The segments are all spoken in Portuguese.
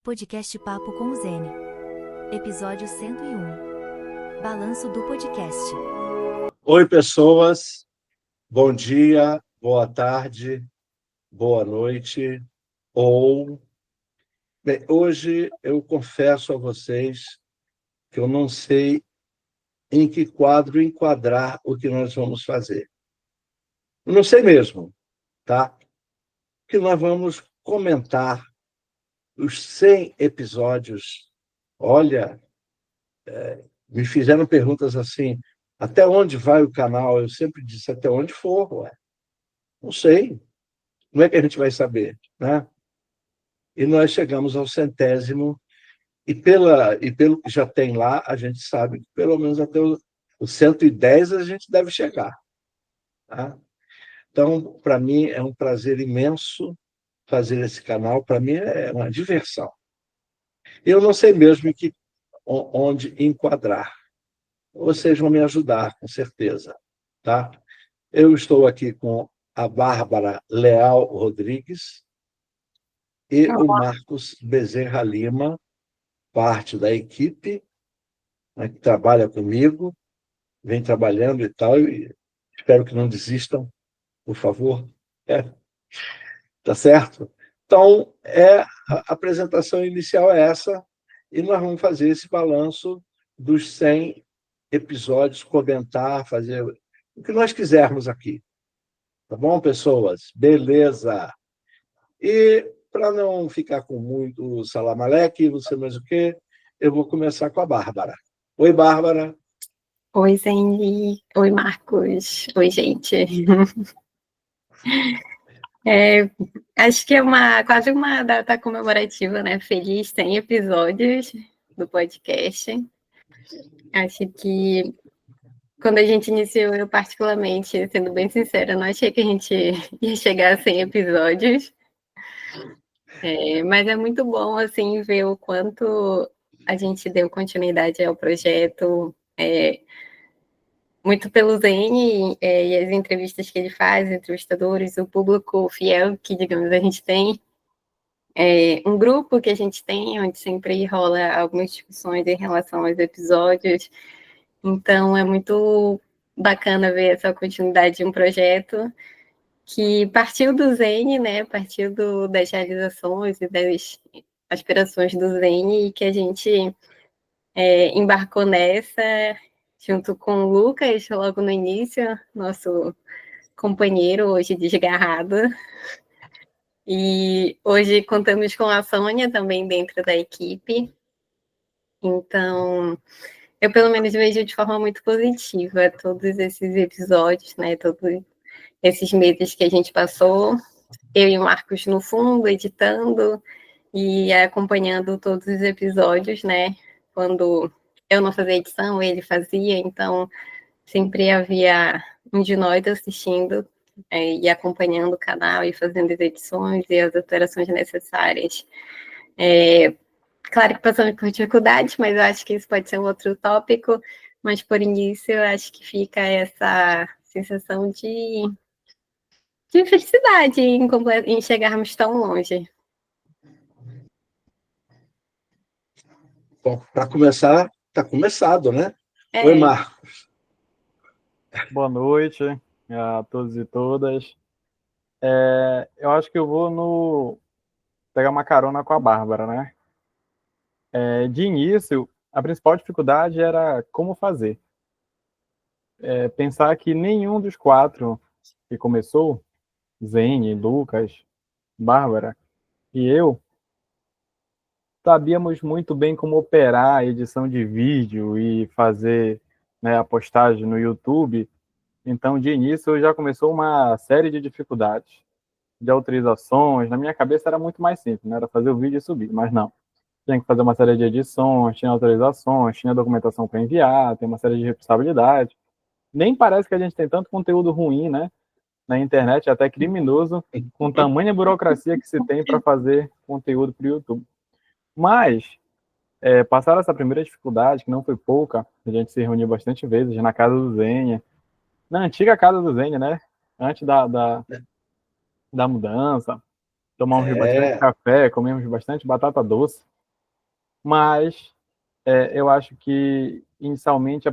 Podcast Papo com o Zene. Episódio 101. Balanço do podcast. Oi, pessoas. Bom dia, boa tarde, boa noite. Bem, hoje eu confesso a vocês que eu não sei em que quadro enquadrar o que nós vamos fazer. Eu não sei mesmo, tá? Que nós vamos comentar os 100 episódios. Olha, me fizeram perguntas assim, até onde vai o canal? Eu sempre disse, até onde for, ué. Não sei. Como é que a gente vai saber, né? E nós chegamos ao 100º, e pelo que já tem lá, a gente sabe que pelo menos até o 110 a gente deve chegar. Tá? Então, para mim, é um prazer imenso fazer esse canal. Para mim, é uma diversão. Eu não sei mesmo onde enquadrar. Vocês vão me ajudar, com certeza. Tá? Eu estou aqui com a Bárbara Leal Rodrigues e o Marcos Bezerra Lima, parte da equipe, né, que trabalha comigo, vem trabalhando e tal, e espero que não desistam, por favor. Tá certo? Então, a apresentação inicial é essa, e nós vamos fazer esse balanço dos 100 episódios, comentar, fazer o que nós quisermos aqui. Tá bom, pessoas? Beleza. E, para não ficar com muito salamaleque, você mais o quê, eu vou começar com a Bárbara. Oi, Bárbara. Oi, Zeni. Oi, Marcos. Oi, gente. Acho que é quase uma data comemorativa, né? Feliz 100 episódios do podcast. Acho que quando a gente iniciou, eu particularmente, sendo bem sincera, não achei que a gente ia chegar a 100 episódios. Mas é muito bom, assim, ver o quanto a gente deu continuidade ao projeto, muito pelo Zene e as entrevistas que ele faz, entrevistadores, o público fiel que, digamos, a gente tem. Um grupo que a gente tem, onde sempre rola algumas discussões em relação aos episódios. Então, é muito bacana ver essa continuidade de um projeto que partiu do Zene, né? Partiu das realizações e das aspirações do Zene e que a gente embarcou nessa junto com o Lucas, logo no início, nosso companheiro hoje desgarrado. E hoje contamos com a Sônia também dentro da equipe. Então, eu pelo menos vejo de forma muito positiva todos esses episódios, né? Todos esses meses que a gente passou. Eu e o Marcos no fundo, editando e acompanhando todos os episódios, né? Quando eu não fazia edição, ele fazia, então sempre havia um de nós assistindo e acompanhando o canal e fazendo as edições e as alterações necessárias. Claro que passamos por dificuldades, mas eu acho que isso pode ser um outro tópico, mas por início eu acho que fica essa sensação de felicidade em chegarmos tão longe. Bom, para começar, está começado, né? Oi, Marcos. Boa noite a todos e todas. Eu acho que eu vou pegar uma carona com a Bárbara, né? De início, a principal dificuldade era como fazer. Pensar que nenhum dos quatro que começou, Zene, Lucas, Bárbara e eu, sabíamos muito bem como operar a edição de vídeo e fazer, né, a postagem no YouTube. Então, de início, já começou uma série de dificuldades, de autorizações. Na minha cabeça era muito mais simples, né? Era fazer o vídeo e subir, mas não. Tinha que fazer uma série de edições, tinha autorizações, tinha documentação para enviar, tem uma série de responsabilidades. Nem parece que a gente tem tanto conteúdo ruim, né, na internet, até criminoso, com tamanha burocracia que se tem para fazer conteúdo para o YouTube. Mas, passaram essa primeira dificuldade, que não foi pouca, a gente se reuniu bastante vezes na casa do Zenha, na antiga casa do Zenha, né, antes da mudança. Tomamos bastante café, comemos bastante batata doce. mas eu acho que, inicialmente,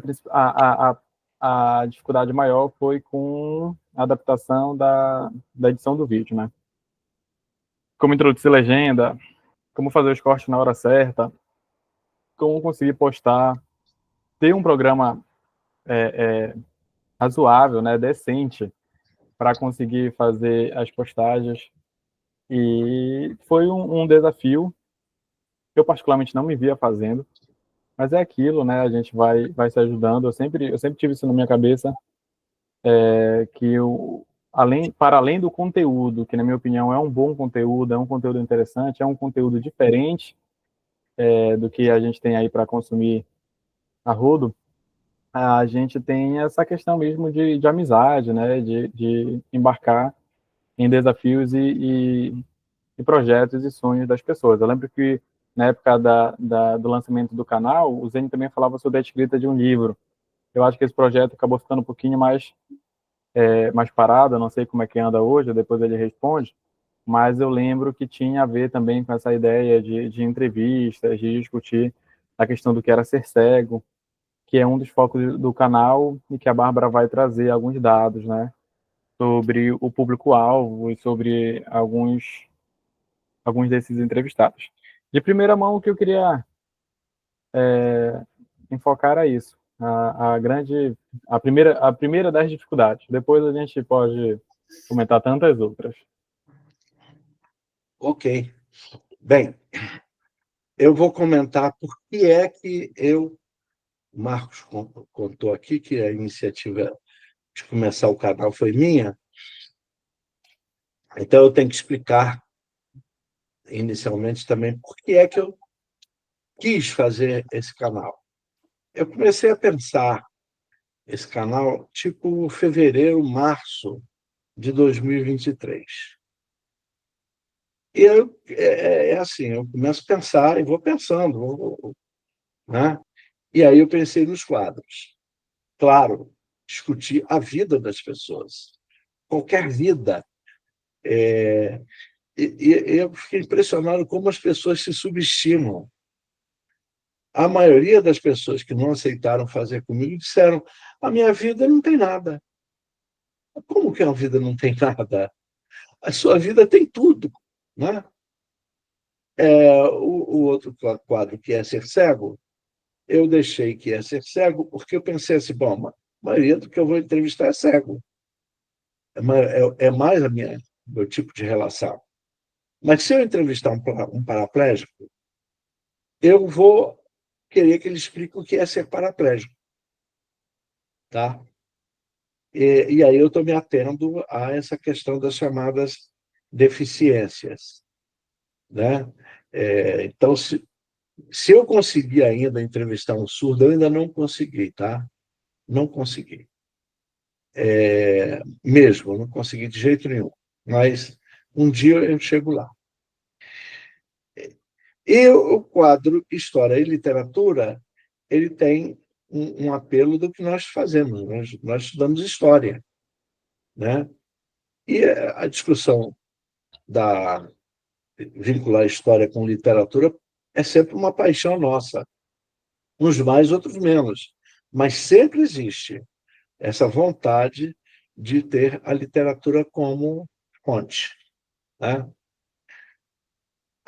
a dificuldade maior foi com a adaptação da edição do vídeo, né? Como introduzir legenda, como fazer os cortes na hora certa, como conseguir postar, ter um programa razoável, né, decente, para conseguir fazer as postagens. E foi um desafio que eu particularmente não me via fazendo, mas é aquilo, né? A gente vai se ajudando. Eu sempre tive isso na minha cabeça, que para além do conteúdo, que na minha opinião é um bom conteúdo, é um conteúdo interessante, é um conteúdo diferente do que a gente tem aí para consumir a rodo, a gente tem essa questão mesmo de amizade, né? De embarcar em desafios e projetos e sonhos das pessoas. Eu lembro que, na época do lançamento do canal, o Zene também falava sobre a escrita de um livro. Eu acho que esse projeto acabou ficando um pouquinho mais parado, eu não sei como é que anda hoje, depois ele responde, mas eu lembro que tinha a ver também com essa ideia de entrevistas, de discutir a questão do que era ser cego, que é um dos focos do canal e que a Bárbara vai trazer alguns dados, né, sobre o público-alvo e sobre alguns desses entrevistados. De primeira mão, o que eu queria enfocar era isso, a primeira das dificuldades. Depois a gente pode comentar tantas outras. Ok. Bem, eu vou comentar por que é que o Marcos contou aqui que a iniciativa de começar o canal foi minha, então eu tenho que explicar inicialmente também por que é que eu quis fazer esse canal. Eu comecei a pensar esse canal tipo fevereiro, março de 2023. E assim, eu começo a pensar e vou pensando, né? E aí eu pensei nos quadros. Claro, discutir a vida das pessoas, qualquer vida. E eu fiquei impressionado como as pessoas se subestimam. A maioria das pessoas que não aceitaram fazer comigo disseram: a minha vida não tem nada. Como que a vida não tem nada? A sua vida tem tudo, né? O outro quadro, que é ser cego, eu deixei que é ser cego porque eu pensei assim, bom, a maioria do que eu vou entrevistar é cego. É mais meu tipo de relação. Mas se eu entrevistar um paraplégico, eu vou querer que ele explique o que é ser paraplégico. Tá? E aí eu estou me atendo a essa questão das chamadas deficiências. Né? Então, se eu conseguir ainda entrevistar um surdo, eu ainda não consegui, tá? Não consegui. Mesmo, não consegui de jeito nenhum. Mas um dia eu chego lá. E o quadro História e Literatura, ele tem um apelo do que nós fazemos. Nós estudamos história, né? E a discussão da vincular história com literatura é sempre uma paixão nossa. Uns mais, outros menos. Mas sempre existe essa vontade de ter a literatura como fonte, né?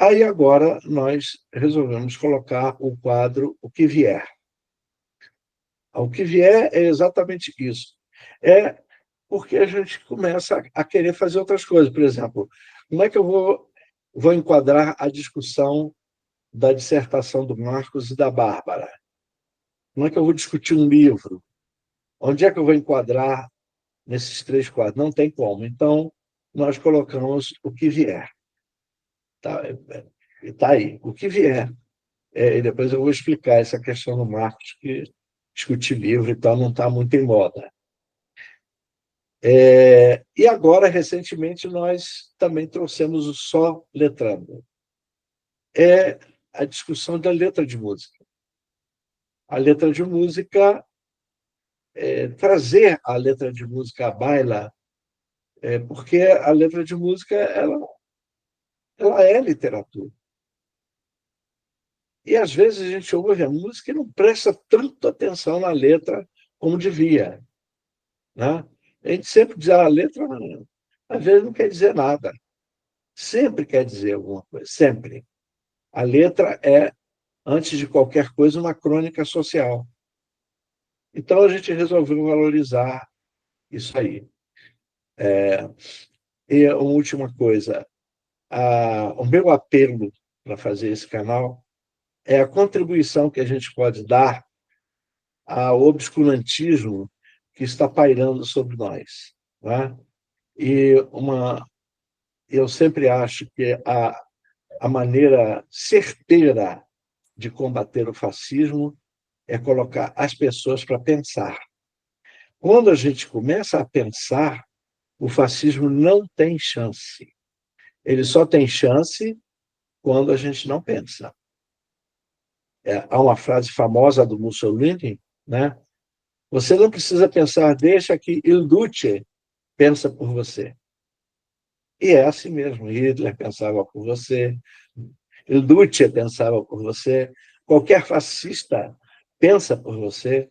Aí agora nós resolvemos colocar o quadro O que Vier. O que vier é exatamente isso. É porque a gente começa a querer fazer outras coisas. Por exemplo, como é que eu vou enquadrar a discussão da dissertação do Marcos e da Bárbara? Como é que eu vou discutir um livro? Onde é que eu vou enquadrar nesses três quadros? Não tem como. Então, nós colocamos o que vier. Tá aí, o que vier. E depois eu vou explicar essa questão do Marcos, que discutir livro e tal não está muito em moda. E agora, recentemente, nós também trouxemos o Só Letrando. É a discussão da letra de música. A letra de música, trazer a letra de música à baila, porque a letra de música ela é literatura. E, às vezes, a gente ouve a música e não presta tanto atenção na letra como devia, né? A gente sempre diz, a letra, às vezes, não quer dizer nada. Sempre quer dizer alguma coisa, sempre. A letra é, antes de qualquer coisa, uma crônica social. Então, a gente resolveu valorizar isso aí. E uma última coisa, o meu apelo para fazer esse canal é a contribuição que a gente pode dar ao obscurantismo que está pairando sobre nós, né? E eu sempre acho que a maneira certeira de combater o fascismo é colocar as pessoas para pensar. Quando a gente começa a pensar, o fascismo não tem chance. Ele só tem chance quando a gente não pensa. Há uma frase famosa do Mussolini, né? Você não precisa pensar, deixa que il Duce pensa por você. E é assim mesmo, Hitler pensava por você, il Duce pensava por você, qualquer fascista pensa por você,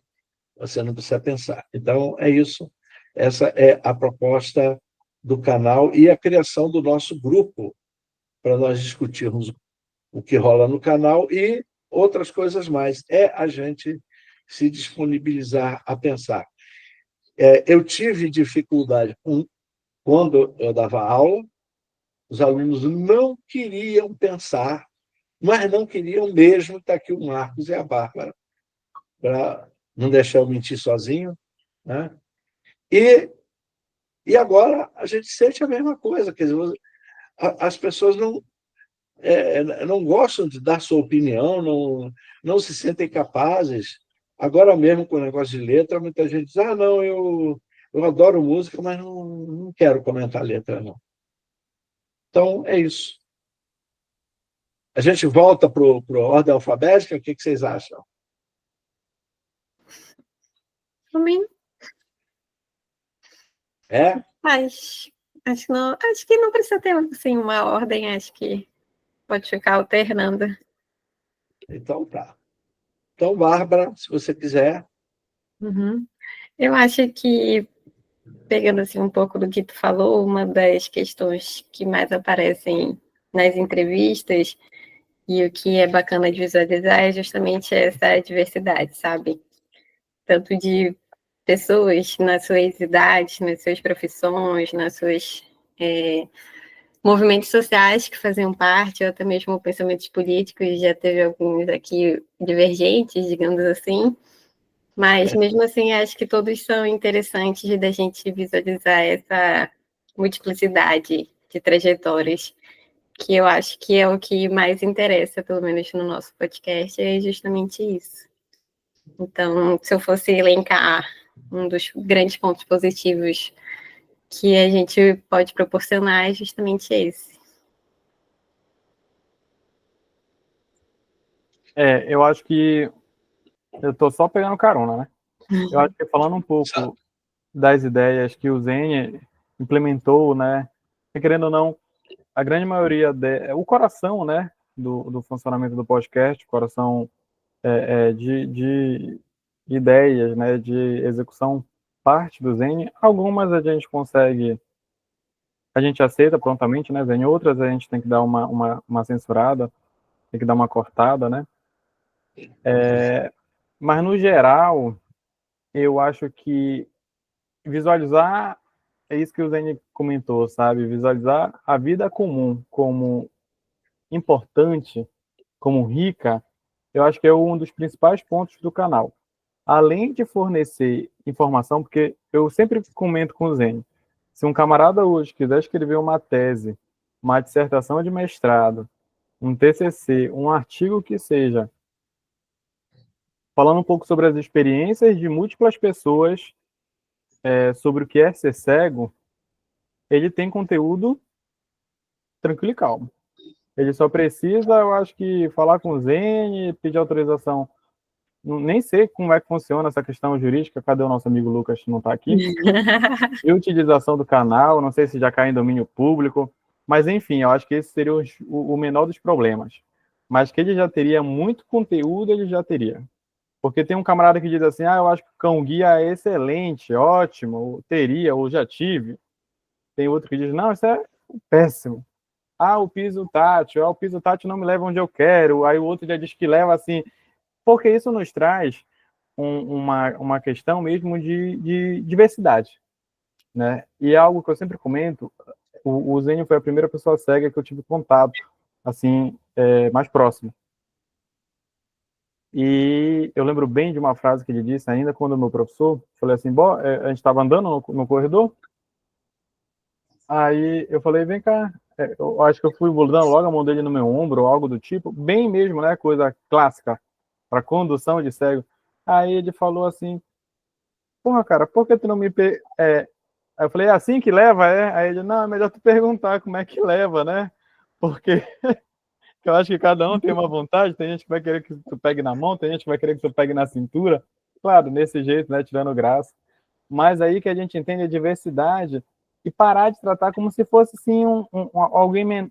você não precisa pensar. Então, é isso. Essa é a proposta do canal e a criação do nosso grupo, para nós discutirmos o que rola no canal e outras coisas mais. É a gente se disponibilizar a pensar. Eu tive dificuldade quando eu dava aula, os alunos não queriam pensar, mas não queriam mesmo. Está aqui o Marcos e a Bárbara, para não deixar eu mentir sozinho, né? E agora a gente sente a mesma coisa, quer dizer, as pessoas não gostam de dar sua opinião, não se sentem capazes. Agora mesmo, com o negócio de letra, muita gente diz, não, eu adoro música, mas não quero comentar letra, não. Então, é isso. A gente volta para a ordem alfabética, o que vocês acham? Também É? acho que não precisa ter assim, uma ordem, acho que pode ficar alternando. Então, tá. Então, Bárbara, se você quiser. Uhum. Eu acho que, pegando assim, um pouco do que tu falou, uma das questões que mais aparecem nas entrevistas e o que é bacana de visualizar é justamente essa diversidade, sabe? Tanto de pessoas nas suas idades, nas suas profissões, nas suas movimentos sociais que faziam parte, ou até mesmo pensamentos políticos, já teve alguns aqui divergentes, digamos assim, mas mesmo assim acho que todos são interessantes da gente visualizar essa multiplicidade de trajetórias, que eu acho que é o que mais interessa, pelo menos no nosso podcast, é justamente isso. Então, se eu fosse elencar um dos grandes pontos positivos que a gente pode proporcionar, é justamente esse. Eu acho que eu estou só pegando carona, né? Eu acho que falando um pouco das ideias que o Zene implementou, né? E, querendo ou não, a grande maioria o coração, né, do funcionamento do podcast, o coração de ideias, né, de execução, parte do Zene. Algumas a gente consegue, a gente aceita prontamente, né, Zene? Outras a gente tem que dar uma censurada, tem que dar uma cortada, né? Mas, no geral, eu acho que visualizar é isso que o Zene comentou, sabe? Visualizar a vida comum como importante, como rica, eu acho que é um dos principais pontos do canal. Além de fornecer informação, porque eu sempre comento com o Zene, se um camarada hoje quiser escrever uma tese, uma dissertação de mestrado, um TCC, um artigo que seja, falando um pouco sobre as experiências de múltiplas pessoas sobre o que é ser cego, ele tem conteúdo tranquilo e calmo. Ele só precisa, eu acho que, falar com o Zene, pedir autorização. Nem sei como é que funciona essa questão jurídica. Cadê o nosso amigo Lucas, que não está aqui? E utilização do canal, não sei se já cai em domínio público. Mas, enfim, eu acho que esse seria o menor dos problemas. mas que ele já teria muito conteúdo, ele já teria. Porque tem um camarada que diz assim, eu acho que o cão-guia é excelente, ótimo, ou teria, ou já tive. Tem outro que diz, não, isso é péssimo. O piso tátil, o piso tátil não me leva onde eu quero. Aí o outro já diz que leva assim. Porque isso nos traz uma questão mesmo de diversidade, né? E é algo que eu sempre comento, o Zênio foi a primeira pessoa cega que eu tive contato, assim, mais próximo. E eu lembro bem de uma frase que ele disse ainda quando o meu professor, falei assim, a gente estava andando no corredor, aí eu falei, vem cá, eu acho que eu fui dando logo a mão dele no meu ombro, ou algo do tipo, bem mesmo, né, coisa clássica, para condução de cego. Aí ele falou assim, porra, cara, por que tu não me... Aí eu falei, é assim que leva, é? Aí ele, não, é melhor tu perguntar como é que leva, né? Porque eu acho que cada um tem uma vontade, tem gente que vai querer que tu pegue na mão, tem gente que vai querer que tu pegue na cintura, claro, desse jeito, né, tirando graça, mas aí que a gente entende a diversidade e parar de tratar como se fosse, assim,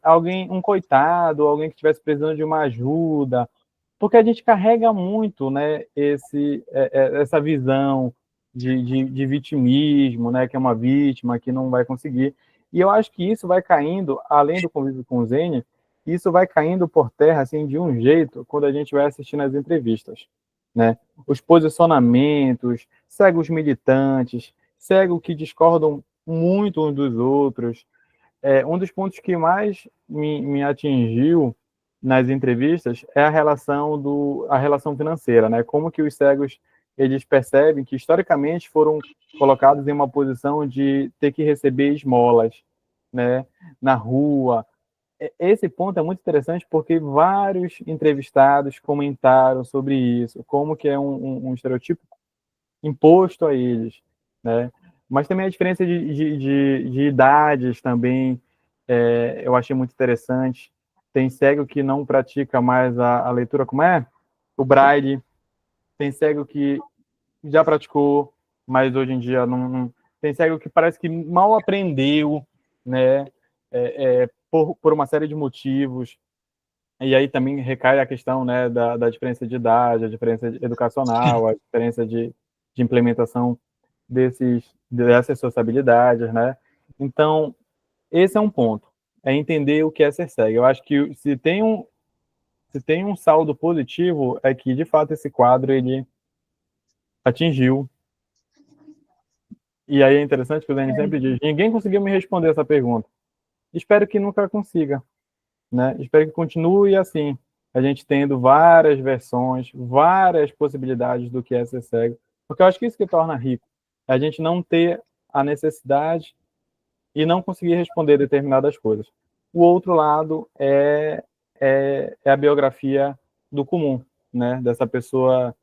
alguém, um coitado, alguém que estivesse precisando de uma ajuda, porque a gente carrega muito, né, essa visão de vitimismo, né, que é uma vítima, que não vai conseguir, e eu acho que isso vai caindo, além do convívio com o Zênio, isso vai caindo por terra, assim, de um jeito, quando a gente vai assistindo as entrevistas, né? Os posicionamentos, cegos militantes, cegos que discordam muito uns dos outros. Um dos pontos que mais me atingiu nas entrevistas é a relação financeira, né? Como que os cegos, eles percebem que, historicamente, foram colocados em uma posição de ter que receber esmolas, né? Na rua, esse ponto é muito interessante porque vários entrevistados comentaram sobre isso, como que é um estereotipo imposto a eles, né? Mas também a diferença de idades também, eu achei muito interessante. Tem cego que não pratica mais a leitura, como é? O braille. Tem cego que já praticou, mas hoje em dia não. Tem cego que parece que mal aprendeu, né? Por uma série de motivos. E aí também recai a questão, né, da diferença de idade, a diferença educacional, a diferença de implementação dessas sociabilidades, né? Então, esse é um ponto, é entender o que é ser cego. Eu acho que se tem um saldo positivo, é que, de fato, esse quadro, ele atingiu. E aí é interessante que o Dani sempre diz, ninguém conseguiu me responder essa pergunta. Espero que nunca consiga, né? Espero que continue assim, a gente tendo várias versões, várias possibilidades do que é ser cego, porque eu acho que isso que torna rico, é a gente não ter a necessidade e não conseguir responder determinadas coisas. O outro lado é a biografia do comum, né? Dessa pessoa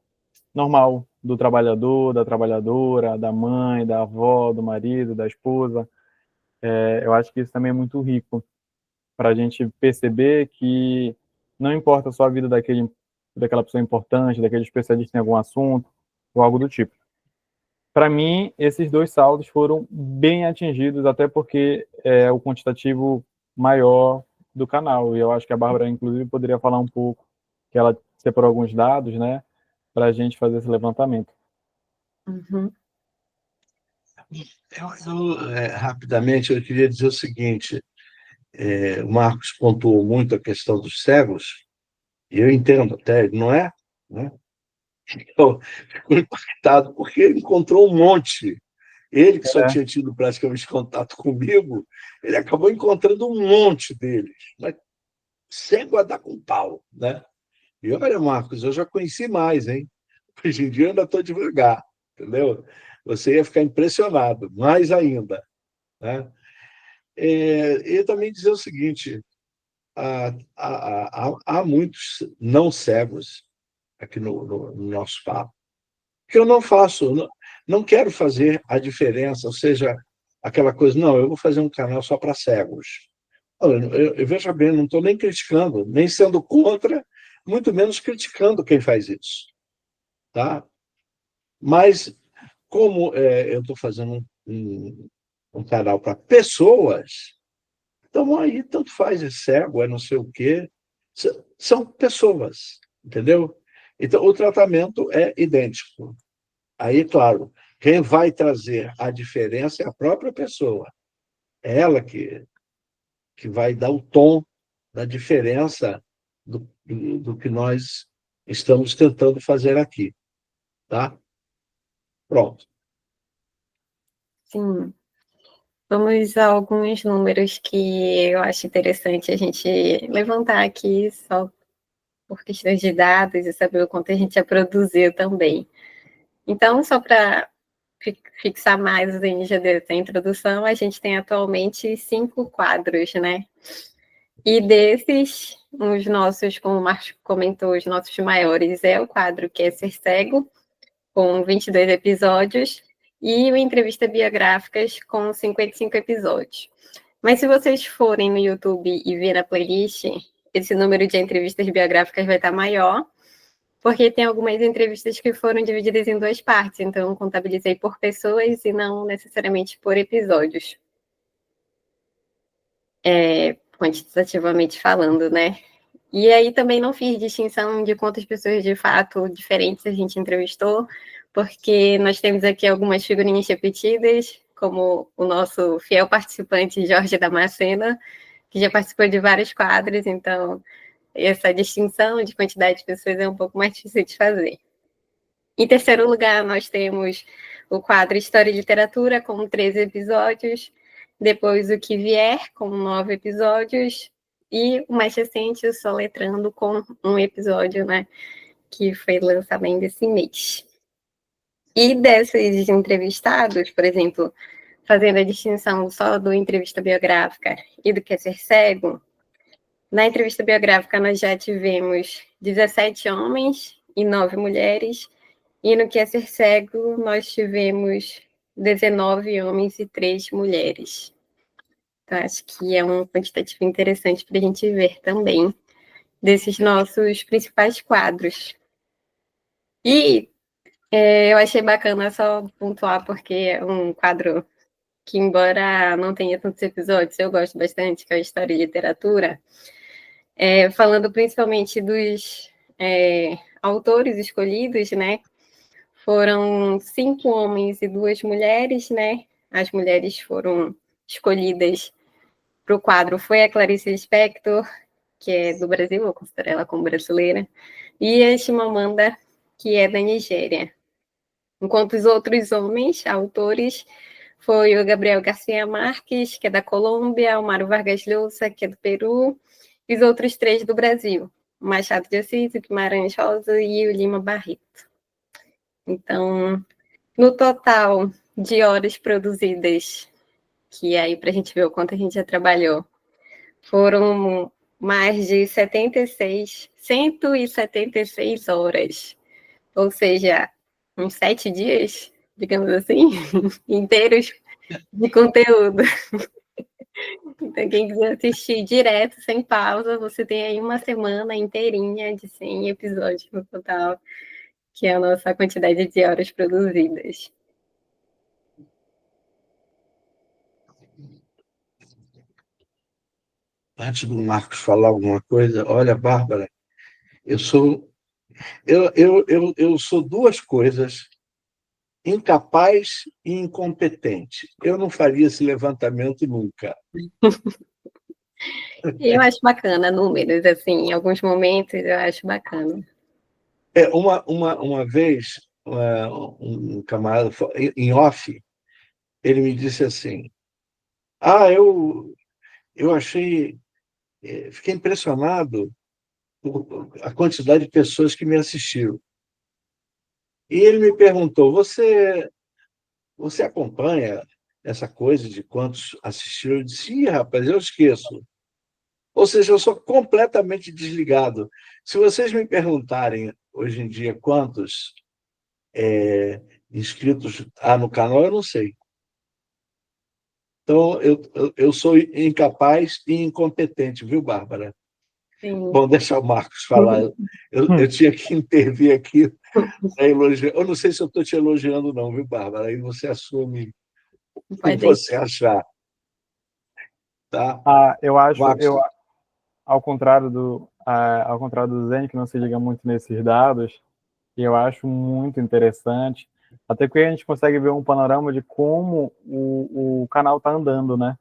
normal, do trabalhador, da trabalhadora, da mãe, da avó, do marido, da esposa. Eu acho que isso também é muito rico, para a gente perceber que não importa só a vida daquela pessoa importante, daquele especialista em algum assunto, ou algo do tipo. Para mim, esses dois saldos foram bem atingidos, até porque é o quantitativo maior do canal. E eu acho que a Bárbara, inclusive, poderia falar um pouco, que ela separou alguns dados, né, para a gente fazer esse levantamento. Uhum. Rapidamente, eu queria dizer o seguinte, o Marcos pontuou muito a questão dos cegos, e eu entendo até, não é? Né? Eu fico impactado, porque ele encontrou um monte. Ele, que só tinha tido praticamente contato comigo, ele acabou encontrando um monte deles, mas sem guardar com pau, né? E olha, Marcos, eu já conheci mais, hein? Hoje em dia eu ainda estou devagar, entendeu? Você ia ficar impressionado, mais ainda, né? E também dizer o seguinte, há muitos não cegos aqui no nosso papo, que eu não faço, não quero fazer a diferença, ou seja, aquela coisa, não, eu vou fazer um canal só para cegos. Eu veja bem, não estou nem criticando, nem sendo contra, muito menos criticando quem faz isso. Tá? Mas, como eu estou fazendo um canal para pessoas, então aí tanto faz, é cego, é não sei o quê, São pessoas, entendeu? Então, o tratamento é idêntico. Aí, claro, quem vai trazer a diferença é a própria pessoa. É ela que vai dar o tom da diferença do que nós estamos tentando fazer aqui. Tá? Pronto. Sim. Vamos a alguns números que eu acho interessante a gente levantar aqui, só por questões de dados e saber o quanto a gente já produziu também. Então, só para fixar mais, a gente já deu essa introdução, a gente tem atualmente 5 quadros, né? E desses, os nossos, como o Marcos comentou, os nossos maiores é o quadro que é Ser Cego, com 22 episódios, e o Entrevista Biográficas, com 55 episódios. Mas se vocês forem no YouTube e ver a playlist, esse número de entrevistas biográficas vai estar maior, porque tem algumas entrevistas que foram divididas em 2 partes, então eu contabilizei por pessoas e não necessariamente por episódios. Quantitativamente falando, né? E aí também não fiz distinção de quantas pessoas de fato diferentes a gente entrevistou, porque nós temos aqui algumas figurinhas repetidas, como o nosso fiel participante Jorge Damasceno, que já participou de vários quadros, então essa distinção de quantidade de pessoas é um pouco mais difícil de fazer. Em terceiro lugar, nós temos o quadro História e Literatura, com 13 episódios, depois O Que Vier, com 9 episódios, e o mais recente, o Soletrando, com 1 episódio, né, que foi lançado ainda esse mês. E desses entrevistados, por exemplo, fazendo a distinção só do entrevista biográfica e do que é ser cego, na entrevista biográfica nós já tivemos 17 homens e 9 mulheres, e no que é ser cego nós tivemos 19 homens e 3 mulheres. Então, acho que é um quantitativo interessante para a gente ver também desses nossos principais quadros. E eu achei bacana só pontuar, porque é um quadro que, embora não tenha tantos episódios, eu gosto bastante, que é a História e Literatura, falando principalmente dos autores escolhidos, né? Foram 5 homens e 2 mulheres, né? As mulheres foram escolhidas para o quadro, foi a Clarice Lispector, que é do Brasil, vou considerar ela como brasileira, e a Chimamanda, que é da Nigéria. Enquanto os outros homens, autores, foi o Gabriel Garcia Marques, que é da Colômbia, o Mário Vargas Llosa, que é do Peru, e os outros 3 do Brasil, o Machado de Assis, o Guimarães Rosa e o Lima Barreto. Então, no total de horas produzidas, que aí para a gente ver o quanto a gente já trabalhou, foram mais de 176 horas, ou seja, uns 7 dias, digamos assim, inteiros de conteúdo. Então, quem quiser assistir direto, sem pausa, você tem aí uma semana inteirinha de 100 episódios no total, que é a nossa quantidade de horas produzidas. Antes do Marcos falar alguma coisa, olha, Bárbara, eu sou 2 coisas: incapaz e incompetente. Eu não faria esse levantamento nunca. Eu acho bacana números, assim, em alguns momentos eu acho bacana. Uma vez, um camarada, em off, ele me disse assim: eu achei, fiquei impressionado com a quantidade de pessoas que me assistiram. E ele me perguntou: você acompanha essa coisa de quantos assistiram? Eu disse: ih, rapaz, eu esqueço. Ou seja, eu sou completamente desligado. Se vocês me perguntarem hoje em dia quantos inscritos há no canal, eu não sei. Então, eu sou incapaz e incompetente, viu, Bárbara? Sim. Bom, deixa o Marcos falar. Eu tinha que intervir aqui para elogiar. Eu não sei se eu estou te elogiando, não, viu, Bárbara? Aí você assume o que você achar. Tá? Eu acho, Marcos. ao contrário do ao contrário do Zen, que não se liga muito nesses dados, e eu acho muito interessante, até que a gente consegue ver um panorama de como o canal está andando, né?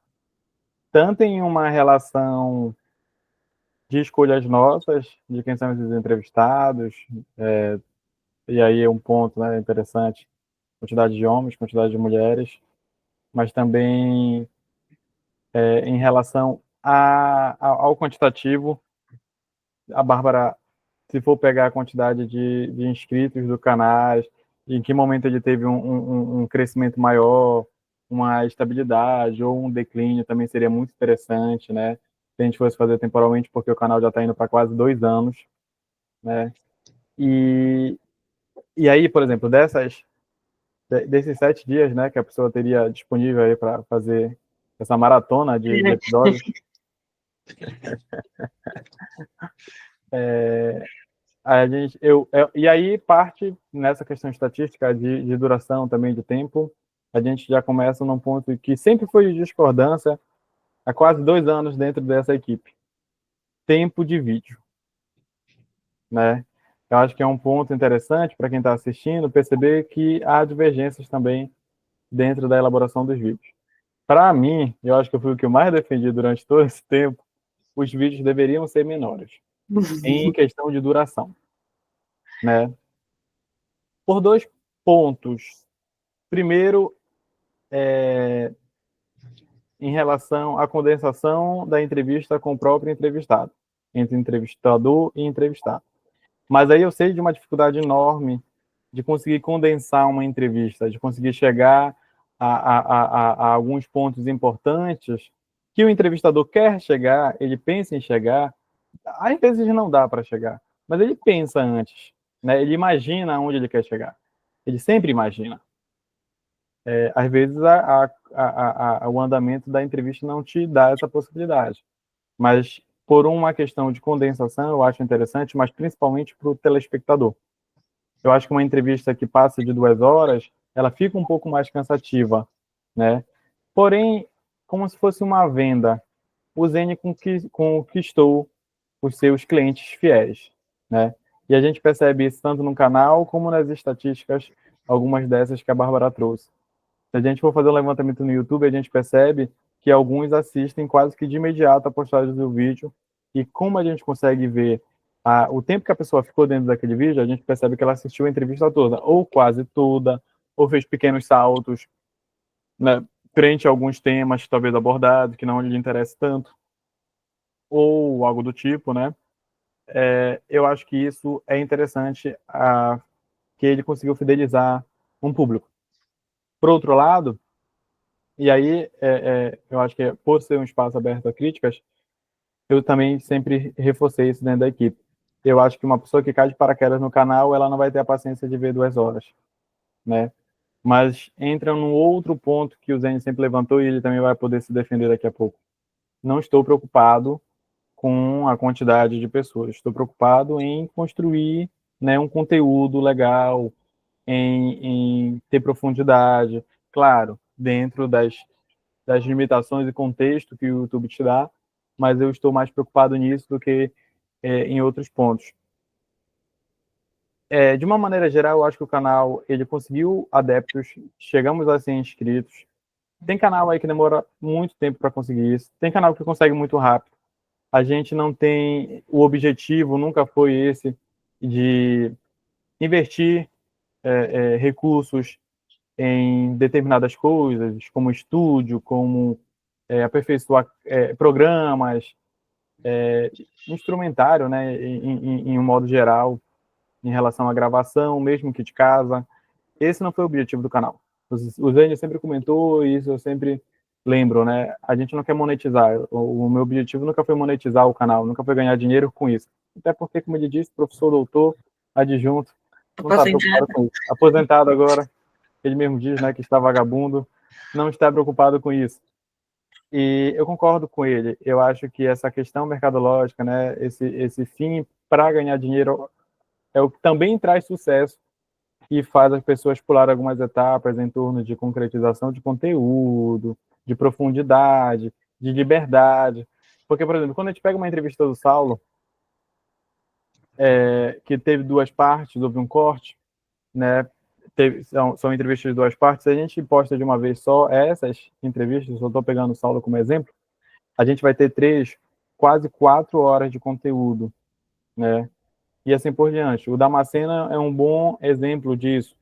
Tanto em uma relação de escolhas nossas, de quem são esses entrevistados, e aí é um ponto, né, interessante, quantidade de homens, quantidade de mulheres, mas também em relação ao quantitativo. A Bárbara, se for pegar a quantidade de inscritos do canal, em que momento ele teve um crescimento maior, uma estabilidade ou um declínio, também seria muito interessante, né? Se a gente fosse fazer temporalmente, porque o canal já está indo para quase 2 anos, né? E aí, por exemplo, desses 7 dias, né, que a pessoa teria disponível aí para fazer essa maratona de episódios, e aí parte nessa questão estatística de duração também de tempo, a gente já começa num ponto que sempre foi de discordância há quase 2 anos dentro dessa equipe. Tempo de vídeo, né? Eu acho que é um ponto interessante para quem está assistindo perceber que há divergências também dentro da elaboração dos vídeos. Para mim, eu acho que foi o que eu mais defendi durante todo esse tempo, os vídeos deveriam ser menores, em questão de duração, né? Por 2 pontos. Primeiro, em relação à condensação da entrevista com o próprio entrevistado, entre entrevistador e entrevistado. Mas aí eu sei de uma dificuldade enorme de conseguir condensar uma entrevista, de conseguir chegar a alguns pontos importantes que o entrevistador quer chegar, ele pensa em chegar, às vezes não dá para chegar, mas ele pensa antes, né? Ele imagina onde ele quer chegar. Ele sempre imagina. Às vezes o andamento da entrevista não te dá essa possibilidade. Mas por uma questão de condensação, eu acho interessante, mas principalmente para o telespectador. Eu acho que uma entrevista que passa de 2 horas, ela fica um pouco mais cansativa, né? Porém, como se fosse uma venda, o Zene conquistou os seus clientes fiéis, né? E a gente percebe isso tanto no canal como nas estatísticas, algumas dessas que a Bárbara trouxe. Se a gente for fazer um levantamento no YouTube, a gente percebe que alguns assistem quase que de imediato a postagem do vídeo, e como a gente consegue ver o tempo que a pessoa ficou dentro daquele vídeo, a gente percebe que ela assistiu a entrevista toda, ou quase toda, ou fez pequenos saltos, né, frente a alguns temas talvez abordados, que não lhe interessa tanto, ou algo do tipo, né? Eu acho que isso é interessante, que ele conseguiu fidelizar um público. Por outro lado, e aí, eu acho que por ser um espaço aberto a críticas, eu também sempre reforcei isso dentro da equipe. Eu acho que uma pessoa que cai de paraquedas no canal, ela não vai ter a paciência de ver 2 horas, né? Mas entra num outro ponto que o Zene sempre levantou e ele também vai poder se defender daqui a pouco. Não estou preocupado com a quantidade de pessoas, estou preocupado em construir, né, um conteúdo legal, em ter profundidade, claro, dentro das limitações e contexto que o YouTube te dá, mas eu estou mais preocupado nisso do que em outros pontos. De uma maneira geral, eu acho que o canal ele conseguiu adeptos, chegamos a 100 inscritos. Tem canal aí que demora muito tempo para conseguir isso, tem canal que consegue muito rápido. A gente não tem, o objetivo nunca foi esse de investir recursos em determinadas coisas, como estúdio, como aperfeiçoar programas, instrumentário, né, em um modo geral, em relação à gravação, mesmo que de casa. Esse não foi o objetivo do canal. O Zênio sempre comentou, e isso eu sempre lembro, né? A gente não quer monetizar. O meu objetivo nunca foi monetizar o canal, nunca foi ganhar dinheiro com isso. Até porque, como ele disse, professor, doutor, adjunto, não está preocupado com isso. Aposentado agora, ele mesmo diz, né, que está vagabundo, não está preocupado com isso. E eu concordo com ele. Eu acho que essa questão mercadológica, né, esse fim para ganhar dinheiro é o que também traz sucesso e faz as pessoas pular algumas etapas em torno de concretização de conteúdo, de profundidade, de liberdade. Porque, por exemplo, quando a gente pega uma entrevista do Saulo, que teve 2 partes, houve um corte, né? São entrevistas de 2 partes, a gente posta de uma vez só essas entrevistas, eu estou pegando o Saulo como exemplo, a gente vai ter 3, quase 4 horas de conteúdo, né? E assim por diante. O Damascena é um bom exemplo disso.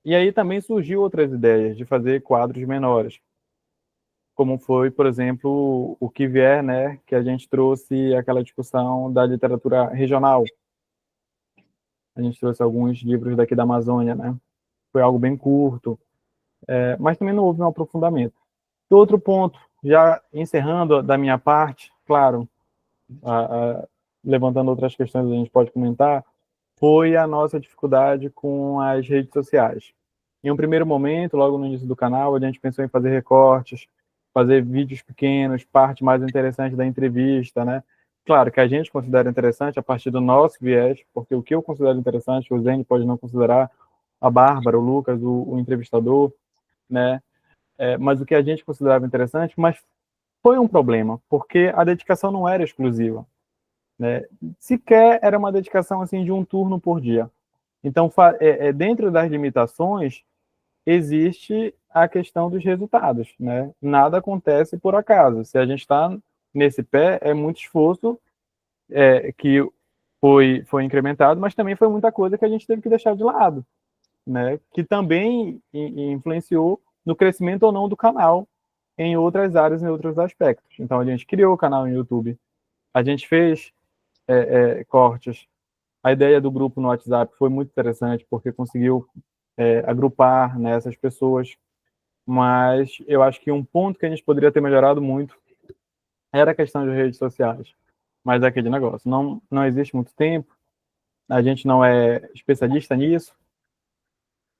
E aí também surgiu outras ideias de fazer quadros menores, como foi, por exemplo, o que vier, né? Que a gente trouxe aquela discussão da literatura regional. A gente trouxe alguns livros daqui da Amazônia, né? Foi algo bem curto, mas também não houve um aprofundamento. E outro ponto, já encerrando da minha parte, claro, levantando outras questões a gente pode comentar, foi a nossa dificuldade com as redes sociais. Em um primeiro momento, logo no início do canal, a gente pensou em fazer recortes, fazer vídeos pequenos, parte mais interessante da entrevista, né? Claro que a gente considera interessante a partir do nosso viés, porque o que eu considero interessante, o Zene pode não considerar, a Bárbara, o Lucas, o entrevistador, né? Mas o que a gente considerava interessante, mas foi um problema, porque a dedicação não era exclusiva, né? Sequer era uma dedicação assim de um turno por dia. Então, dentro das limitações, existe a questão dos resultados, né? Nada acontece por acaso. Se a gente está nesse pé, é muito esforço que foi incrementado, mas também foi muita coisa que a gente teve que deixar de lado, né? Que também influenciou no crescimento ou não do canal em outras áreas, em outros aspectos. Então, a gente criou o canal no YouTube, a gente fez cortes. A ideia do grupo no WhatsApp foi muito interessante, porque conseguiu agrupar, né, essas pessoas, mas eu acho que um ponto que a gente poderia ter melhorado muito era a questão das redes sociais. Mas é aquele negócio, não existe muito tempo, a gente não é especialista nisso,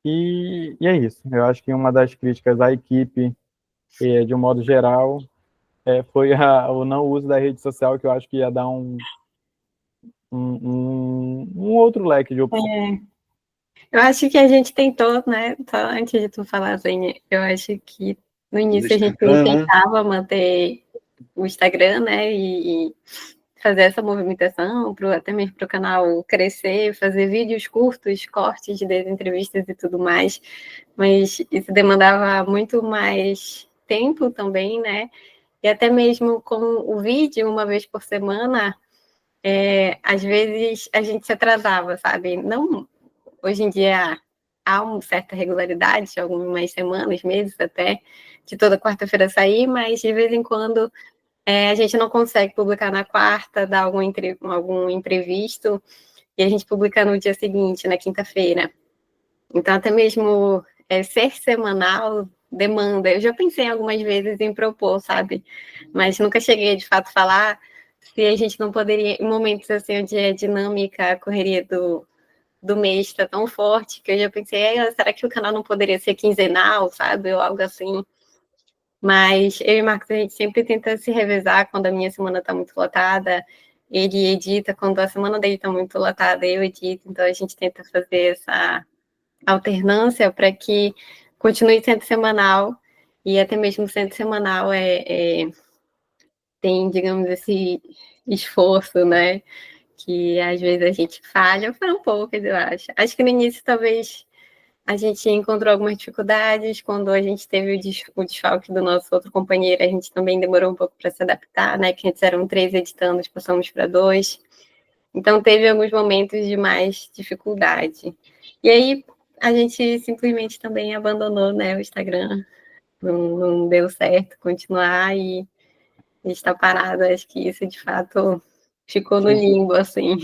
e é isso. Eu acho que uma das críticas à equipe, de um modo geral, foi o não uso da rede social, que eu acho que ia dar um outro leque de opções. Eu acho que a gente tentou, né? Só antes de tu falar, assim, eu acho que no início a gente tentava manter o Instagram, né? E fazer essa movimentação, até mesmo para o canal crescer, fazer vídeos curtos, cortes das entrevistas e tudo mais. Mas isso demandava muito mais tempo também, né? E até mesmo com o vídeo, uma vez por semana, às vezes a gente se atrasava, sabe? Não, hoje em dia há uma certa regularidade, algumas semanas, meses até, de toda quarta-feira sair, mas de vez em quando a gente não consegue publicar na quarta, dar algum imprevisto, e a gente publica no dia seguinte, na quinta-feira. Então, até mesmo ser semanal demanda. Eu já pensei algumas vezes em propor, sabe? Mas nunca cheguei, de fato, a falar se a gente não poderia, em momentos assim, onde a dinâmica, a correria do mês está tão forte, que eu já pensei, será que o canal não poderia ser quinzenal, sabe? Ou algo assim. Mas eu e o Marcos, a gente sempre tenta se revezar quando a minha semana está muito lotada. Ele edita quando a semana dele está muito lotada, eu edito. Então, a gente tenta fazer essa alternância para que continue sendo semanal. E até mesmo sendo semanal tem, digamos, esse esforço, né? Que às vezes a gente falha, foram poucas, eu acho. Acho que no início, talvez, a gente encontrou algumas dificuldades. Quando a gente teve o desfalque do nosso outro companheiro, a gente também demorou um pouco para se adaptar, né? Que antes eram 3 editando, passamos para 2. Então, teve alguns momentos de mais dificuldade. E aí, a gente simplesmente também abandonou, né, o Instagram. Não deu certo continuar e a gente está parado. Acho que isso, de fato, ficou no limbo, assim.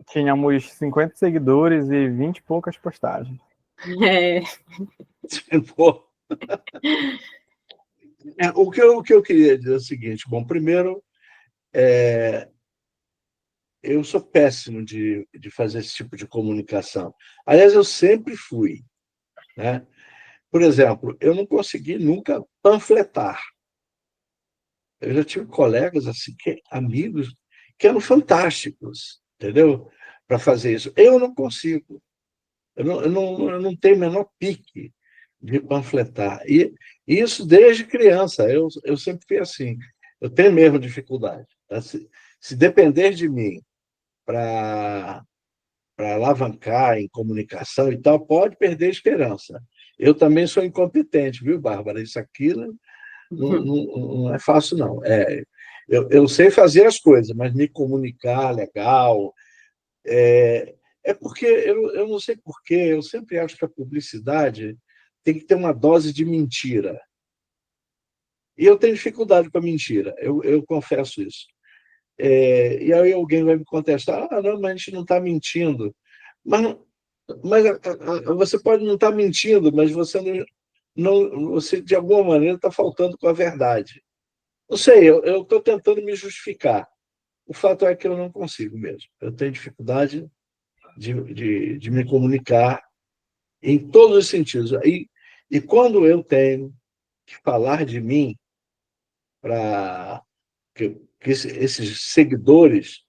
Tínhamos 50 seguidores e 20 e poucas postagens. O que eu queria dizer é o seguinte: bom, primeiro, eu sou péssimo de fazer esse tipo de comunicação. Aliás, eu sempre fui, né? Por exemplo, eu não consegui nunca panfletar. Eu já tive colegas, assim, amigos, que eram fantásticos, entendeu? Para fazer isso. Eu não consigo. Eu não tenho o menor pique de panfletar. E isso desde criança. Eu sempre fui assim. Eu tenho mesmo dificuldade. Tá? Se depender de mim para alavancar em comunicação e tal, pode perder a esperança. Eu também sou incompetente, viu, Bárbara? Isso aqui não é fácil, não. Eu sei fazer as coisas, mas me comunicar legal. É porque, eu não sei porquê, eu sempre acho que a publicidade tem que ter uma dose de mentira. E eu tenho dificuldade com a mentira, eu confesso isso. E aí alguém vai me contestar, não, mas a gente não está mentindo. Mas você pode não estar mentindo, mas você de alguma maneira está faltando com a verdade. Não sei, eu estou tentando me justificar. O fato é que eu não consigo mesmo. Eu tenho dificuldade de me comunicar em todos os sentidos. E quando eu tenho que falar de mim para que esses seguidores,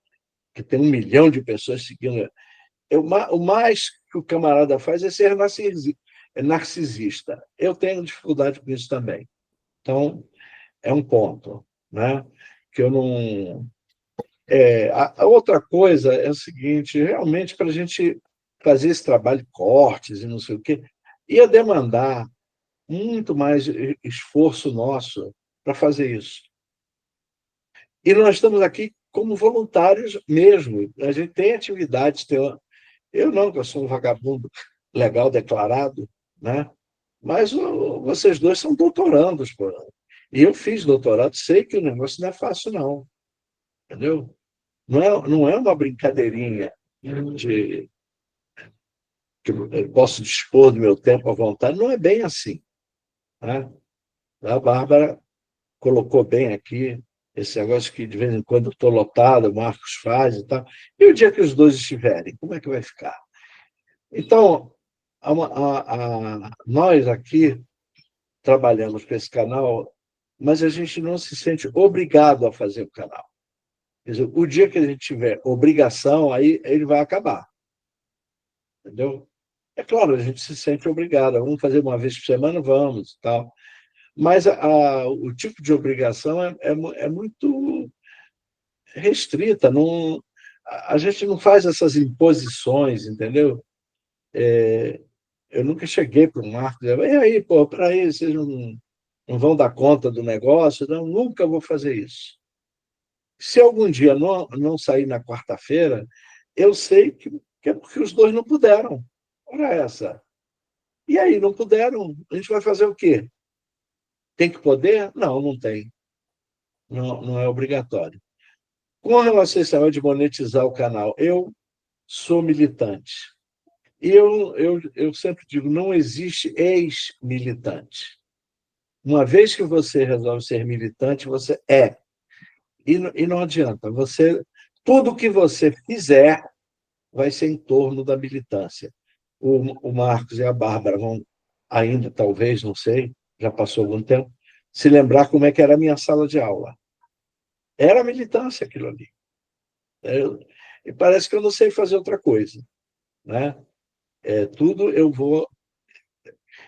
que tem 1 milhão de pessoas seguindo, o mais que o camarada faz é ser narcisista. Eu tenho dificuldade com isso também. Então, é um ponto, né? Que eu não... a outra coisa é o seguinte, realmente, para a gente fazer esse trabalho de cortes e não sei o quê, ia demandar muito mais esforço nosso para fazer isso. E nós estamos aqui como voluntários mesmo. A gente tem atividades. Eu não, que eu sou um vagabundo legal declarado, né? Mas vocês dois são doutorandos, pô. E eu fiz doutorado, sei que o negócio não é fácil, não. Entendeu? Não é uma brincadeirinha de que eu posso dispor do meu tempo à vontade. Não é bem assim, né? A Bárbara colocou bem aqui esse negócio que de vez em quando eu estou lotado, o Marcos faz e tal. E o dia que os dois estiverem, como é que vai ficar? Então, nós aqui trabalhamos com esse canal, mas a gente não se sente obrigado a fazer o canal. Quer dizer, o dia que a gente tiver obrigação, aí ele vai acabar. Entendeu? É claro, a gente se sente obrigado. Vamos fazer uma vez por semana? Vamos, tal. Mas o tipo de obrigação é muito restrita. Não, a gente não faz essas imposições, entendeu? Eu nunca cheguei para o Marcos e disse, e aí, pô, para aí, vocês não vão dar conta do negócio? Não, nunca vou fazer isso. Se algum dia não sair na quarta-feira, eu sei que é porque os dois não puderam. Ora essa. E aí, não puderam, a gente vai fazer o quê? Tem que poder? Não, não tem. Não é obrigatório. Com relação a esse de monetizar o canal, eu sou militante. E eu sempre digo, não existe ex-militante. Uma vez que você resolve ser militante, você é. E não adianta. Tudo que você fizer vai ser em torno da militância. O Marcos e a Bárbara vão ainda, talvez, não sei, já passou algum tempo, se lembrar como é que era a minha sala de aula. Era militância aquilo ali. E parece que eu não sei fazer outra coisa, né? Tudo eu vou...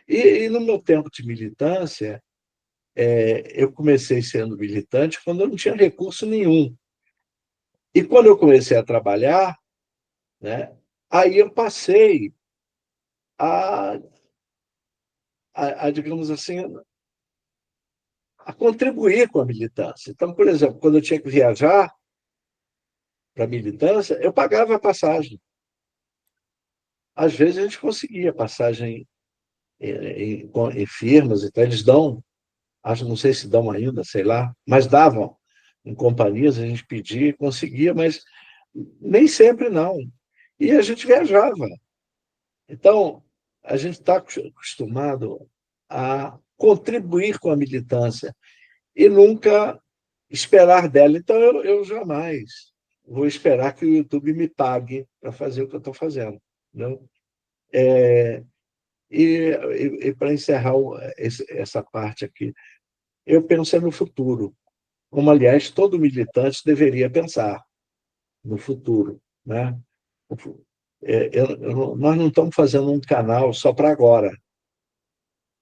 E no meu tempo de militância, eu comecei sendo militante quando eu não tinha recurso nenhum. E quando eu comecei a trabalhar, né, aí eu passei digamos assim, a contribuir com a militância. Então, por exemplo, quando eu tinha que viajar para a militância, eu pagava a passagem. Às vezes a gente conseguia passagem em firmas, então eles dão, não sei se dão ainda, sei lá, mas davam em companhias, a gente pedia, conseguia, mas nem sempre não. E a gente viajava. Então, a gente está acostumado a contribuir com a militância e nunca esperar dela. Então, eu jamais vou esperar que o YouTube me pague para fazer o que eu estou fazendo. Entendeu? E para encerrar essa parte aqui, eu penso no futuro, como, aliás, todo militante deveria pensar no futuro, né? Nós não estamos fazendo um canal só para agora.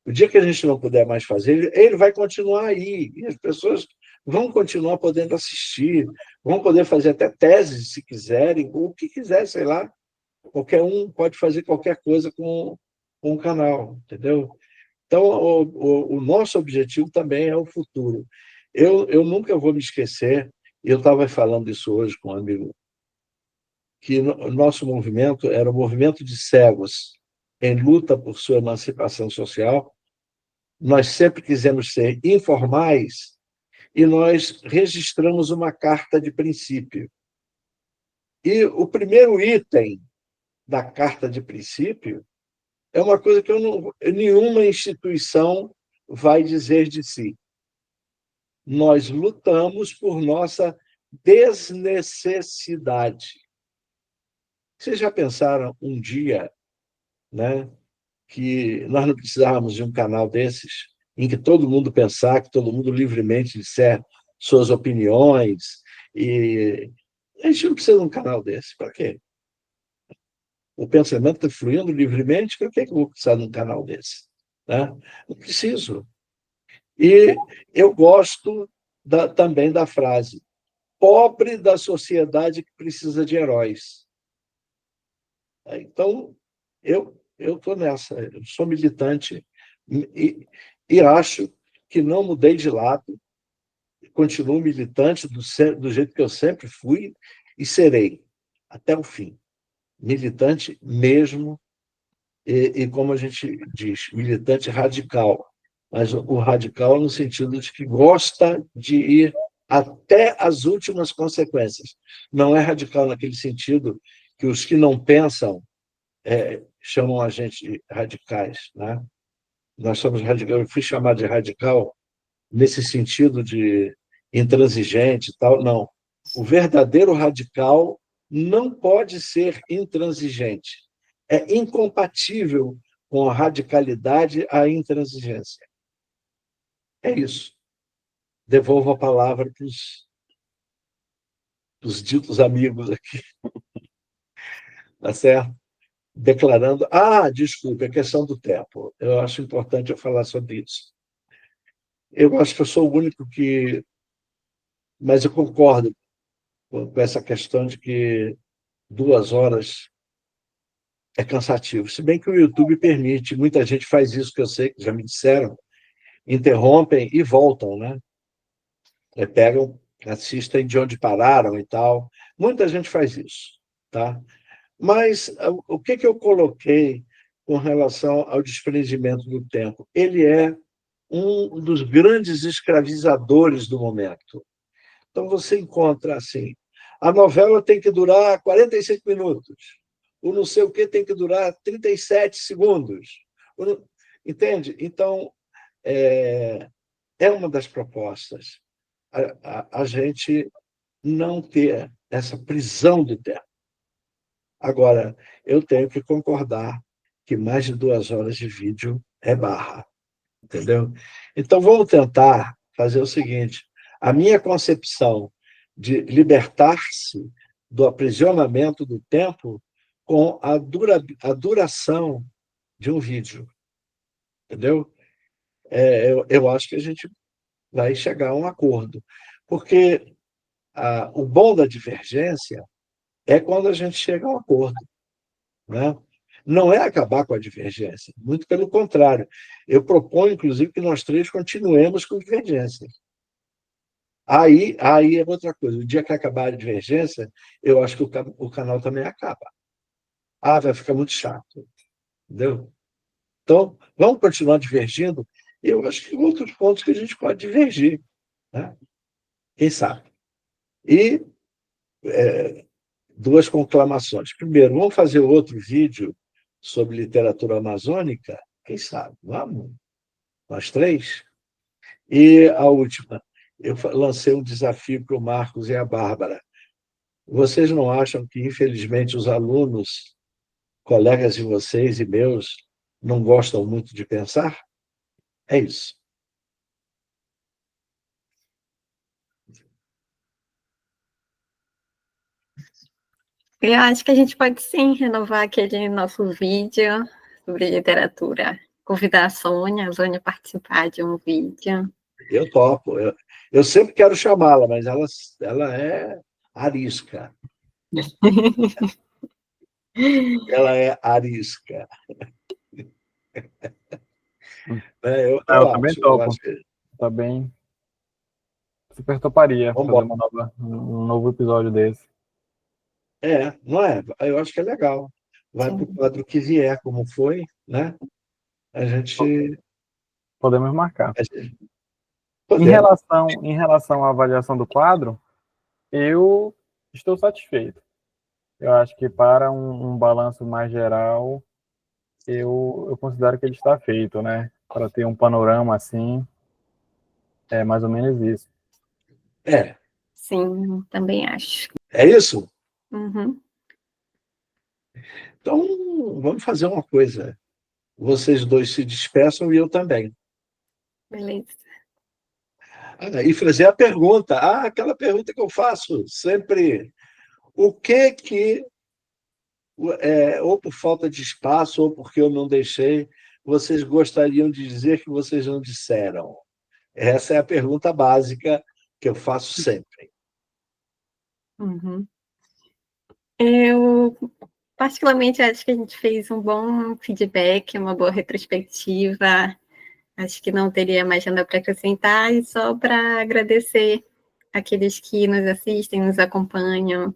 O dia que a gente não puder mais fazer, ele vai continuar aí, e as pessoas vão continuar podendo assistir, vão poder fazer até teses, se quiserem, ou o que quiser, sei lá. Qualquer um pode fazer qualquer coisa com o canal, entendeu? Então, o nosso objetivo também é o futuro. Eu nunca vou me esquecer, eu estava falando isso hoje com um amigo, que o nosso movimento era um movimento de cegos em luta por sua emancipação social. Nós sempre quisemos ser informais e nós registramos uma carta de princípio. E o primeiro item da carta de princípio é uma coisa que nenhuma instituição vai dizer de si. Nós lutamos por nossa desnecessidade. Vocês já pensaram um dia, né, que nós não precisávamos de um canal desses, em que todo mundo pensar, que todo mundo livremente disser suas opiniões, e a gente não precisa de um canal desse. Para quê? O pensamento está fluindo livremente, para que eu vou precisar de um canal desse? Né? Não preciso. E eu gosto também da frase: pobre da sociedade que precisa de heróis. Então, eu estou nessa, eu sou militante e acho que não mudei de lado, continuo militante do jeito que eu sempre fui e serei, até o fim. Militante mesmo, e como a gente diz, militante radical, mas o radical no sentido de que gosta de ir até as últimas consequências. Não é radical naquele sentido que os que não pensam chamam a gente de radicais, né? Nós somos radicais. Eu fui chamado de radical nesse sentido de intransigente e tal. Não. O verdadeiro radical não pode ser intransigente. É incompatível com a radicalidade a intransigência. É isso. Devolvo a palavra para os ditos amigos aqui. Tá certo? Declarando... desculpe, a questão do tempo. Eu acho importante eu falar sobre isso. Eu acho que eu sou o único que... Mas eu concordo com essa questão de que 2 horas é cansativo. Se bem que o YouTube permite, muita gente faz isso, que eu sei, que já me disseram, interrompem e voltam, né? Pegam, assistem de onde pararam e tal. Muita gente faz isso, tá? Mas o que eu coloquei com relação ao desprendimento do tempo? Ele é um dos grandes escravizadores do momento. Então, você encontra assim, a novela tem que durar 45 minutos, o não sei o que tem que durar 37 segundos. Entende? Então, é uma das propostas a gente não ter essa prisão do tempo. Agora, eu tenho que concordar que mais de 2 horas de vídeo é barra, entendeu? Então, vamos tentar fazer o seguinte: a minha concepção de libertar-se do aprisionamento do tempo com a duração de um vídeo, entendeu? Eu acho que a gente vai chegar a um acordo, porque o bom da divergência é quando a gente chega a um acordo, né? Não é acabar com a divergência, muito pelo contrário. Eu proponho, inclusive, que nós 3 continuemos com divergências. Aí é outra coisa. O dia que acabar a divergência, eu acho que o canal também acaba. Vai ficar muito chato. Entendeu? Então, vamos continuar divergindo. Eu acho que outros pontos que a gente pode divergir, né? Quem sabe? E 2 conclamações. Primeiro, vamos fazer outro vídeo sobre literatura amazônica? Quem sabe? Vamos? Nós 3? E a última, eu lancei um desafio para o Marcos e a Bárbara. Vocês não acham que, infelizmente, os alunos, colegas de vocês e meus, não gostam muito de pensar? É isso. Eu acho que a gente pode sim renovar aquele nosso vídeo sobre literatura. Convidar a Sônia participar de um vídeo. Eu topo. Eu sempre quero chamá-la, mas ela é arisca. Ela é arisca. Eu Eu também acho, eu topo. acho que... Tá bem. Super toparia Vamos fazer embora. um novo episódio desse. Não é? Eu acho que é legal. Vai para o Sim. quadro que vier, como foi, né? A gente... Podemos marcar. Podemos. Em relação à avaliação do quadro, eu estou satisfeito. Eu acho que para um balanço mais geral, eu considero que ele está feito, né? Para ter um panorama assim, é mais ou menos isso. Sim, também acho. É isso? Uhum. Então, vamos fazer uma coisa. Vocês dois se despeçam e eu também. Beleza. E fazer a pergunta. Aquela pergunta que eu faço sempre. O que, ou por falta de espaço, ou porque eu não deixei, vocês gostariam de dizer que vocês não disseram? Essa é a pergunta básica que eu faço sempre. Uhum. Eu, particularmente, acho que a gente fez um bom feedback, uma boa retrospectiva. Acho que não teria mais nada para acrescentar, e só para agradecer aqueles que nos assistem, nos acompanham.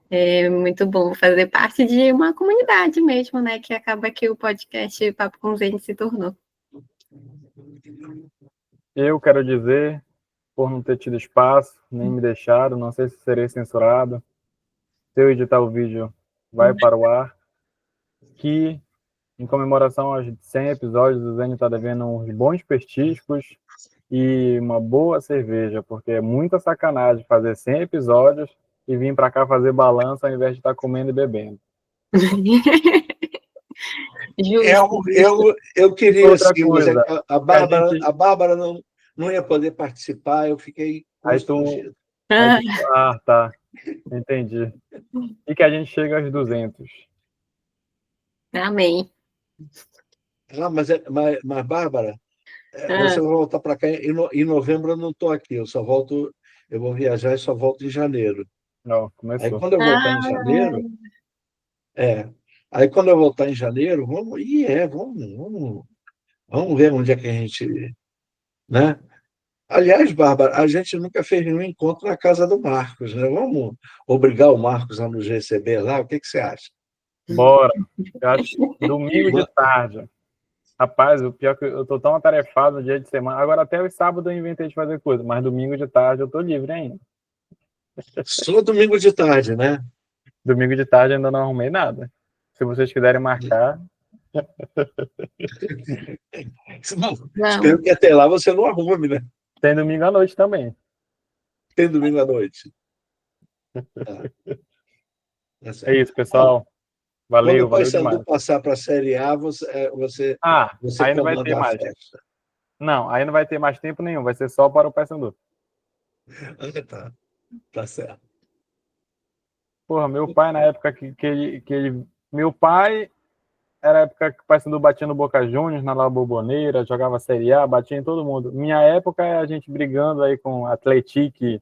É muito bom fazer parte de uma comunidade mesmo, né? Que acaba que o podcast Papo com Zen se tornou. Eu quero dizer, por não ter tido espaço, nem me deixaram, não sei se serei censurado, se eu editar o vídeo, vai para o ar, que em comemoração aos 100 episódios, o Zen está devendo uns bons petiscos e uma boa cerveja, porque é muita sacanagem fazer 100 episódios e vir para cá fazer balanço ao invés de estar comendo e bebendo. Eu queria Outra sim, mas coisa, a Bárbara não ia poder participar, eu fiquei constrangido. tá, entendi. E que a gente chega aos 200. Amém. Mas Bárbara, você vai voltar para cá em novembro, eu não estou aqui, eu vou viajar e só volto em janeiro. Não, Aí começou. quando eu voltar em janeiro, aí quando eu voltar em janeiro, vamos ver onde é que a gente, né? Aliás, Bárbara, a gente nunca fez nenhum encontro na casa do Marcos, né? Vamos obrigar o Marcos a nos receber lá? O que você acha? Bora. Eu acho que domingo de tarde. Rapaz, o pior é que eu tô tão atarefado no dia de semana. Agora até o sábado eu inventei de fazer coisa, mas domingo de tarde eu tô livre ainda. Só domingo de tarde, né? Domingo de tarde ainda não arrumei nada. Se vocês quiserem marcar. Espero que até lá você não arrume, né? Tem domingo à noite também. Tem domingo à noite. É isso, pessoal. Valeu, Quando o valeu Paysandu demais. passar para a Série A, você aí não vai ter comanda a mais. festa. Não, aí não vai ter mais tempo nenhum. Vai ser só para o Paysandu. Tá certo. Porra, meu pai, na época que ele. Meu pai era a época que o Paysandu batia no Boca Juniors, na La Boboneira, jogava Série A, batia em todo mundo. Minha época é a gente brigando aí com Atlético e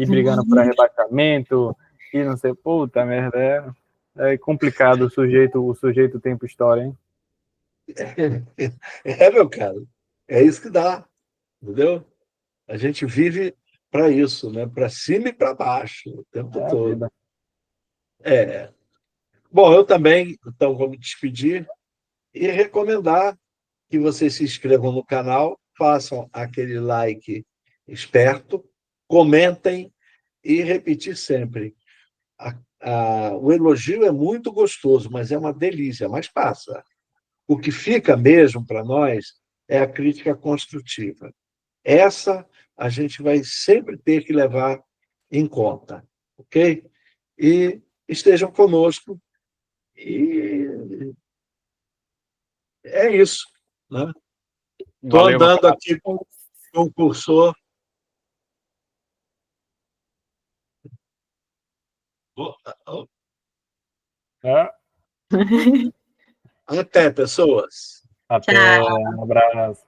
brigando por rebaixamento e não sei, puta merda, é complicado o sujeito tempo história, hein? Meu caro, é isso que dá, entendeu? A gente vive para isso, né? Para cima e para baixo, o tempo É a todo. vida. Bom, eu também, então, vou me despedir e recomendar que vocês se inscrevam no canal, façam aquele like esperto, comentem e repetir sempre. O elogio é muito gostoso, mas é uma delícia, mas passa. O que fica mesmo para nós é a crítica construtiva. Essa a gente vai sempre ter que levar em conta, ok? E estejam conosco. E é isso, né? Estou andando aqui com o cursor. Até, pessoas. Até, um abraço.